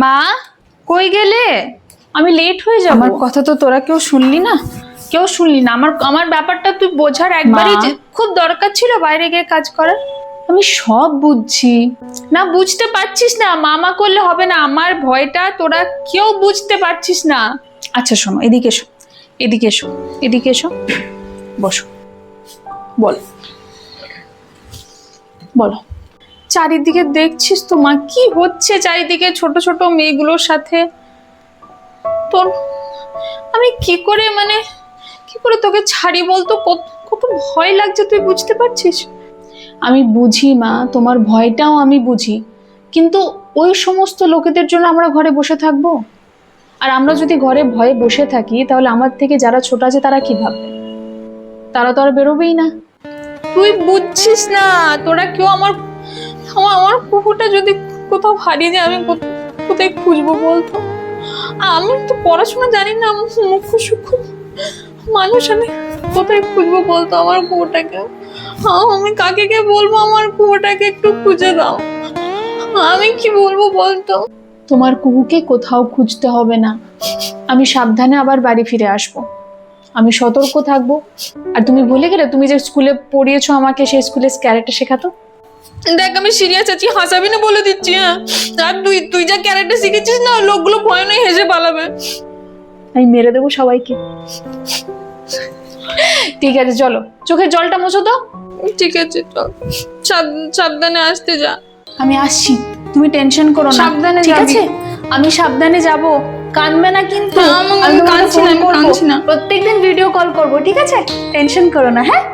মা কই গেলে? আমি লেট হয়ে যাব। আমার কথা তো তোরা কেউ শুনলি না। কেউ শুনলি না? আমার আমার ব্যাপারটা তুই বোঝার একবারই মা। খুব দরকার ছিল বাইরে গিয়ে কাজ করার। আমি সব বুঝছি। না বুঝতে পারছিস না, মামা করলে হবে না। আমার ভয়টা তোরা কেউ বুঝতে পারছিস না। আচ্ছা শোনো, এদিকে এসো, এদিকে এসো, এদিকে এসো, বসো, বল, বলো। চারিদিকে দেখছিস তো মা কি হচ্ছে, চারিদিকে ছোট ছোট মেয়েগুলোর সাথে। তোর আমি কি করে কি করে তোকে ছাড়ি বলতো? কত ভয় লাগছে, তুই বুঝতে পারছিস? আমি বুঝি মা, তোমার ভয়টাও আমি বুঝি, কিন্তু ওই সমস্ত লোকেদের জন্য আমরা ঘরে বসে থাকবো? আর আমরা যদি ঘরে ভয়ে বসে থাকি তাহলে আমার থেকে যারা ছোট আছে তারা কি ভাববে? তারা তো আর বেরোবেই না। তুই বুঝছিস না, তোরা কেউ আমার আমার আমার কুকুরটা যদি কোথাও হারিয়ে যায়, আমি কোথায় খুঁজবো বলতো? আমি তো পড়াশোনা জানি না, মুখ্য সূক্ষ্ম মানুষ, আমি কোথায় খুঁজবো বলতো আমার কুকুরটাকে? আমি কাকে কে বলবো আমার কুকুরটাকে একটু খুঁজে দাও? আমি কি বলবো বলতো? তোমার কুকুকে কোথাও খুঁজতে হবে না, আমি সাবধানে আবার বাড়ি ফিরে আসবো, আমি সতর্ক থাকবো। আর তুমি ভুলে গেলে তুমি যে স্কুলে পড়িয়েছো আমাকে, সেই স্কুলে ক্যারেক্টার শেখাতো। দেখ আমি সিরিয়াস আছি, হাসাবি না বলে দিচ্ছি। হ্যাঁ, আর তুই যা ক্যারেক্টার শিখেছিস না, লোকগুলো ভয় নয় হেসে পালাবে। আমি মেরে দেবো সবাইকে। ঠিক আছে চলো, চোখের জলটা মুছো তো। ঠিক আছে চল, সাবধানে আসতে যা। আমি আসছি, তুমি টেনশন করো না। সাবধানে ঠিক যাবি। আছে, আমি সাবধানে যাব, কাঁদবে না কিন্তু। না, আমি তোমাকে কাঁদছি ফোন না, আমি করবো। কাঁদছি না। প্রত্যেকদিন ভিডিও কল করব, ঠিক আছে? টেনশন করো না, হ্যাঁ?